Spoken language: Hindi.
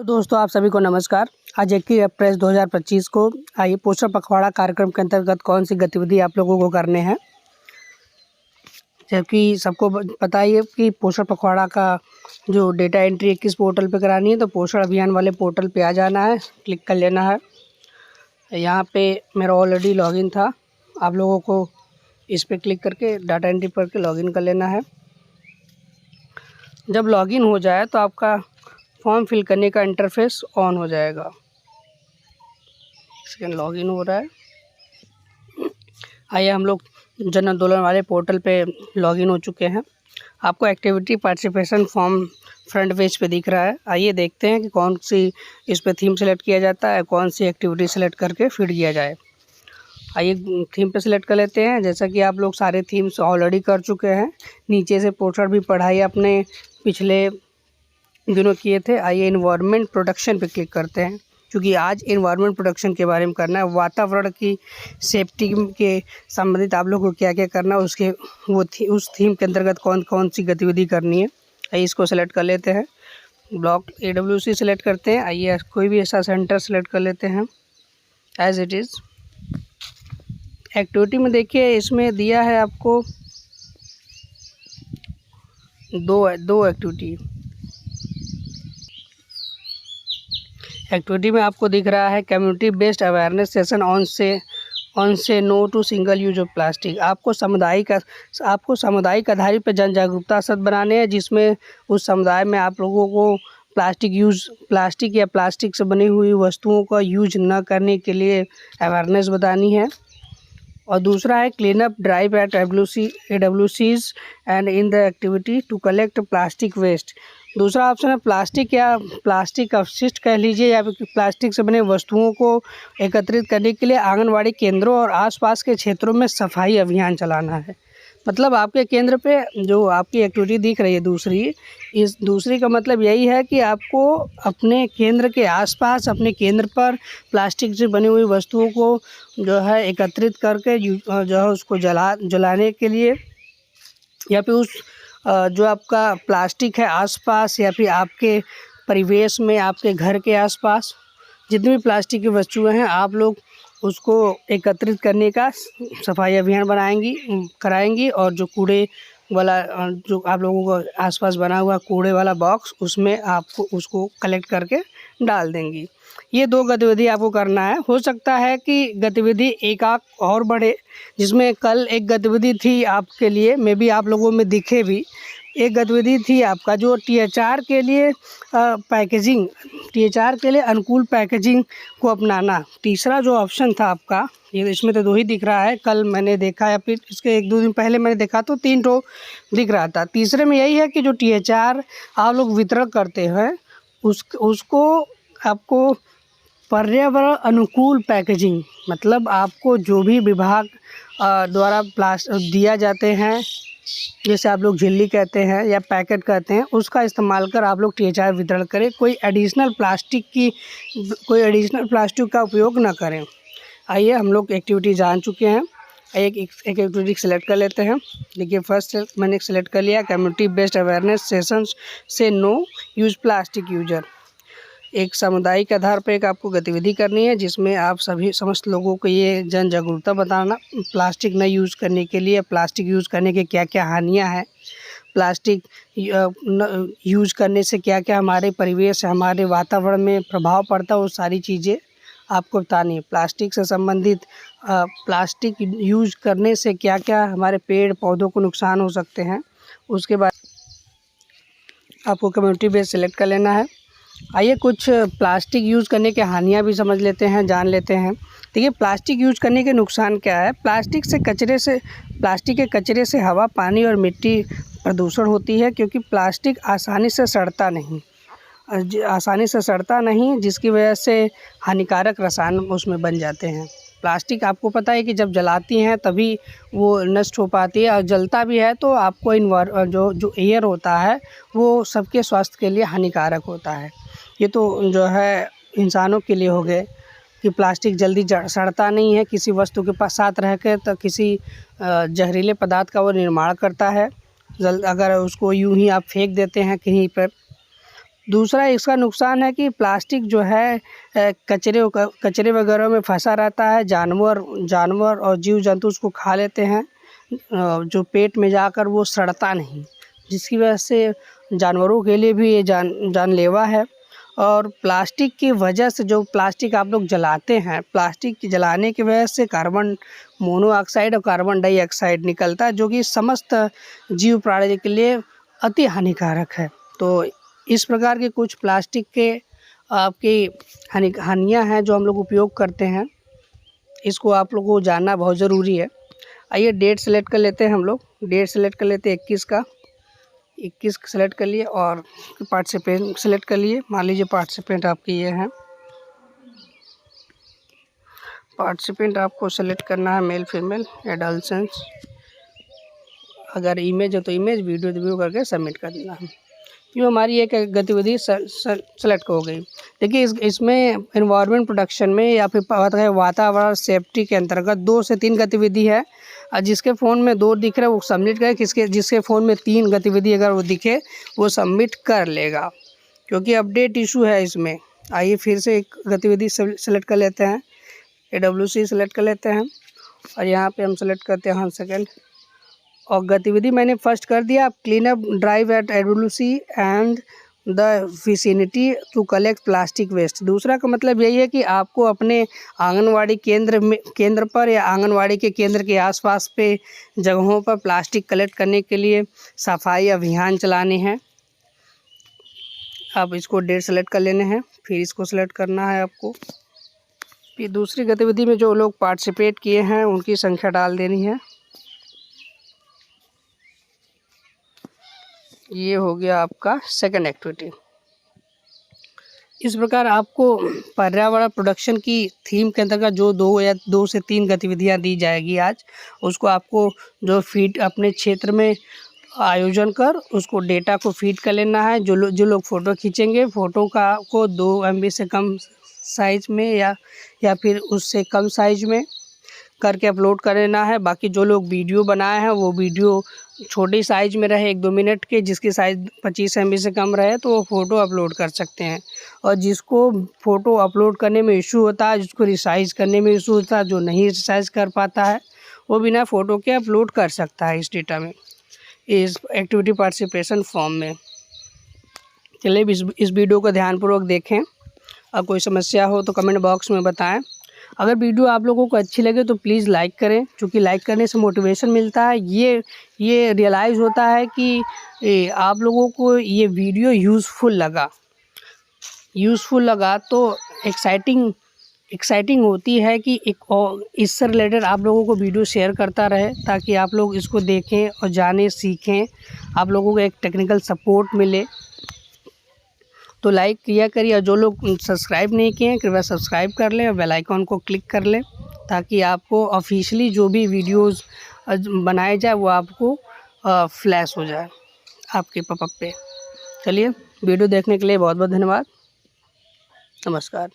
दोस्तों, आप सभी को नमस्कार। आज 21 अप्रैल 2025 को आइए पोषण पखवाड़ा कार्यक्रम के अंतर्गत कौन सी गतिविधि आप लोगों को करने हैं। जबकि सबको पता ही है कि पोषण पखवाड़ा का जो डेटा एंट्री किस पोर्टल पे करानी है, तो पोषण अभियान वाले पोर्टल पे आ जाना है, क्लिक कर लेना है। यहाँ पे मेरा ऑलरेडी लॉगिन था, आप लोगों को इस पर क्लिक करके डाटा एंट्री पर के लॉगिन कर लेना है। जब लॉगिन हो जाए तो आपका फॉर्म फिल करने का इंटरफेस ऑन हो जाएगा। सेकेंड लॉगिन हो रहा है। आइए हम लोग जन आंदोलन वाले पोर्टल पे लॉगिन हो चुके हैं। आपको activity participation form front page पे दिख रहा है। आइए देखते हैं कि कौन सी इस पे थीम सेलेक्ट किया जाता है, कौन सी एक्टिविटी सेलेक्ट करके फीड किया जाए। आइए थीम पे सिलेक्ट कर लेते हैं। जैसा कि आप लोग सारे थीम्स ऑलरेडी कर चुके हैं, नीचे से पोर्टल भी पढ़ाई अपने पिछले दिनों किए थे। आइए इन्वायरमेंट प्रोटेक्शन पे क्लिक करते हैं, क्योंकि आज इन्वायरमेंट प्रोटेक्शन के बारे में करना है। वातावरण की सेफ्टी के संबंधित आप लोग को क्या क्या करना है, उसके उस थीम के अंतर्गत कौन कौन सी गतिविधि करनी है। आइए इसको सेलेक्ट कर लेते हैं। ब्लॉक AWC सेलेक्ट करते हैं। आइए कोई भी ऐसा सेंटर सेलेक्ट कर लेते हैं एज इट इज़। एक्टिविटी में देखिए इसमें दिया है आपको दो एक्टिविटी में आपको दिख रहा है community based awareness session on say no to single use of plastic. आपको सामुदायिक आधारित पर जन जागरूकता सत्र बनाने हैं, जिसमें उस समुदाय में आप लोगों को प्लास्टिक या प्लास्टिक से बनी हुई वस्तुओं का यूज न करने के लिए अवेयरनेस बतानी है। और दूसरा है clean up drive at AWCs and in the activity to collect plastic waste. दूसरा ऑप्शन है प्लास्टिक अपशिष्ट कह लीजिए, या फिर प्लास्टिक से बने वस्तुओं को एकत्रित करने के लिए आंगनवाड़ी केंद्रों और आसपास के क्षेत्रों में सफाई अभियान चलाना है। मतलब आपके केंद्र पे जो आपकी एक्टिविटी दिख रही है दूसरी का मतलब यही है कि आपको अपने केंद्र के आसपास, अपने केंद्र पर प्लास्टिक से बनी हुई वस्तुओं को जो है एकत्रित करके जो है उसको जलाने के लिए, या फिर जो आपका प्लास्टिक है आसपास, या फिर आपके परिवेश में, आपके घर के आसपास जितनी भी प्लास्टिक की वस्तुएं हैं, आप लोग उसको एकत्रित करने का सफाई अभियान कराएंगी। और जो कूड़े वाला जो आप लोगों को आसपास बना हुआ कूड़े वाला बॉक्स, उसमें आपको उसको कलेक्ट करके डाल देंगी। ये दो गतिविधि आपको करना है। हो सकता है कि गतिविधि एक आध और बढ़े, जिसमें कल एक गतिविधि थी आपके लिए, मे बी आप लोगों में दिखे भी। एक गतिविधि थी आपका जो THR के लिए THR के लिए अनुकूल पैकेजिंग को अपनाना। तीसरा जो ऑप्शन था आपका, ये इसमें तो 2 ही दिख रहा है, कल मैंने देखा या फिर इसके 1-2 दिन पहले मैंने देखा तो 3 ठो दिख रहा था। तीसरे में यही है कि जो THR आप लोग वितरण करते हैं उसको आपको पर्यावरण अनुकूल पैकेजिंग, मतलब आपको जो भी विभाग द्वारा प्लास्टिक दिया जाते हैं, जैसे आप लोग झिल्ली कहते हैं या पैकेट कहते हैं, उसका इस्तेमाल कर आप लोग THR वितरण करें। कोई एडिशनल प्लास्टिक का उपयोग ना करें। आइए हम लोग एक्टिविटी जान चुके हैं। एक एक्टिविटी सेलेक्ट कर लेते हैं। देखिए फर्स्ट मैंने सेलेक्ट कर लिया कम्युनिटी बेस्ड अवेयरनेस सेशंस से नो यूज प्लास्टिक यूजर। एक सामुदायिक आधार पर एक आपको गतिविधि करनी है, जिसमें आप समस्त लोगों को ये जन जागरूकता बताना प्लास्टिक न यूज़ करने के लिए, प्लास्टिक यूज़ करने के क्या क्या हानियाँ हैं, प्लास्टिक यूज़ करने से क्या क्या हमारे परिवेश, हमारे वातावरण में प्रभाव पड़ता है, वो सारी चीज़ें आपको बतानी है। प्लास्टिक से संबंधित प्लास्टिक यूज़ करने से क्या क्या हमारे पेड़ पौधों को नुकसान हो सकते हैं। उसके बाद आपको कम्युनिटी बेस सेलेक्ट कर लेना है। आइए कुछ प्लास्टिक यूज़ करने के हानियाँ भी समझ लेते हैं, जान लेते हैं। देखिए प्लास्टिक यूज़ करने के नुकसान क्या है। प्लास्टिक के कचरे से हवा, पानी और मिट्टी प्रदूषण होती है, क्योंकि प्लास्टिक आसानी से सड़ता नहीं, जिसकी वजह से हानिकारक रसायन उसमें बन जाते हैं। प्लास्टिक आपको पता है कि जब जलाती हैं तभी वो नष्ट हो पाती है, और जलता भी है तो आपको जो एयर होता है वो सबके स्वास्थ्य के लिए हानिकारक होता है। ये तो जो है इंसानों के लिए हो गए कि प्लास्टिक जल्दी सड़ता नहीं है, किसी वस्तु के पास साथ रह कर तो किसी जहरीले पदार्थ का वो निर्माण करता है। अगर उसको यूं ही आप फेंक देते हैं कहीं पर दूसरा इसका नुकसान है कि प्लास्टिक जो है कचरे वगैरह में फंसा रहता है, जानवर और जीव जंतु उसको खा लेते हैं, जो पेट में जाकर वो सड़ता नहीं, जिसकी वजह से जानवरों के लिए भी ये जानलेवा है। और प्लास्टिक की वजह से, जो प्लास्टिक आप लोग जलाते हैं, प्लास्टिक जलाने की वजह से कार्बन मोनोऑक्साइड और कार्बन डाइऑक्साइड निकलता है, जो कि समस्त जीव प्राणी के लिए अति हानिकारक है। तो इस प्रकार के कुछ प्लास्टिक के आपकी हानियाँ हैं जो हम लोग उपयोग करते हैं, इसको आप लोगों को जानना बहुत ज़रूरी है। आइए डेट सेलेक्ट कर लेते हैं, हम लोग डेट सेलेक्ट कर लेते हैं 21 का, 21 सेलेक्ट कर लिए और पार्टिसिपेंट सेलेक्ट कर लिए। मान लीजिए पार्टिसिपेंट आपके ये हैं, पार्टिसिपेंट आपको सेलेक्ट करना है मेल फीमेल एडल्सेंस, अगर इमेज है तो इमेज, वीडियो तो वीडियो करके सबमिट कर देना है। यूँ हमारी एक गतिविधि सेलेक्ट हो गई। देखिए इसमें एनवायरनमेंट प्रोटेक्शन में या फिर वातावरण सेफ्टी के अंतर्गत 2 से 3 गतिविधि है। जिसके फ़ोन में 2 दिख रहा है वो सबमिट करे, जिसके फ़ोन में 3 गतिविधि अगर वो दिखे वो सबमिट कर लेगा, क्योंकि अपडेट इशू है इसमें। आइए फिर से एक गतिविधि सेलेक्ट कर लेते हैं, AWC सेलेक्ट कर लेते हैं और यहाँ पे हम सेलेक्ट करते हैं 1 सेकेंड, और गतिविधि मैंने फर्स्ट कर दिया, clean up drive at AWC and the vicinity to collect plastic waste. दूसरा का मतलब यही है कि आपको अपने आंगनवाड़ी केंद्र पर या आंगनवाड़ी के केंद्र के आसपास पे जगहों पर प्लास्टिक कलेक्ट करने के लिए सफाई अभियान चलाने हैं। आप इसको डेट सेलेक्ट कर लेने हैं, फिर इसको सेलेक्ट करना है आपको। फिर दूसरी गतिविधि में जो लोग पार्टिसिपेट किए हैं उनकी संख्या डाल देनी है। ये हो गया आपका सेकंड एक्टिविटी। इस प्रकार आपको पर्यावरण प्रोडक्शन की थीम के अंतर्गत जो 2 से 3 गतिविधियां दी जाएगी आज, उसको आपको जो फीड अपने क्षेत्र में आयोजन कर उसको डेटा को फीड कर लेना है। जो लोग फ़ोटो खींचेंगे, फ़ोटो को 2 MB से कम साइज़ में या फिर उससे कम साइज़ में करके अपलोड कर लेना है। बाकी जो लोग वीडियो बनाए हैं वो वीडियो छोटी साइज़ में रहे, 1-2 मिनट के, जिसकी साइज़ 25 MB से कम रहे तो वो फ़ोटो अपलोड कर सकते हैं। और जिसको फ़ोटो अपलोड करने में इशू होता है, जिसको रिसाइज़ करने में इशू होता है, जो नहीं रिसाइज़ कर पाता है, वो बिना फ़ोटो के अपलोड कर सकता है इस डेटा में, इस एक्टिविटी पार्टिसिपेशन फॉर्म में। चलिए इस वीडियो को ध्यानपूर्वक देखें। अब कोई समस्या हो तो कमेंट बॉक्स में बताएं। अगर वीडियो आप लोगों को अच्छी लगे तो प्लीज़ लाइक करें, क्योंकि लाइक करने से मोटिवेशन मिलता है। ये रियलाइज़ होता है कि आप लोगों को ये वीडियो यूज़फुल लगा तो एक्साइटिंग होती है कि एक और इससे रिलेटेड आप लोगों को वीडियो शेयर करता रहे, ताकि आप लोग इसको देखें और जानें, सीखें, आप लोगों को एक टेक्निकल सपोर्ट मिले। तो लाइक किया करिए, और जो लोग सब्सक्राइब नहीं किए हैं कृपया सब्सक्राइब कर लें और बेल आइकॉन को क्लिक कर लें, ताकि आपको ऑफिशियली जो भी वीडियोस बनाए जाए वो आपको फ्लैश हो जाए आपके पॉपअप पे। चलिए वीडियो देखने के लिए बहुत बहुत धन्यवाद। नमस्कार।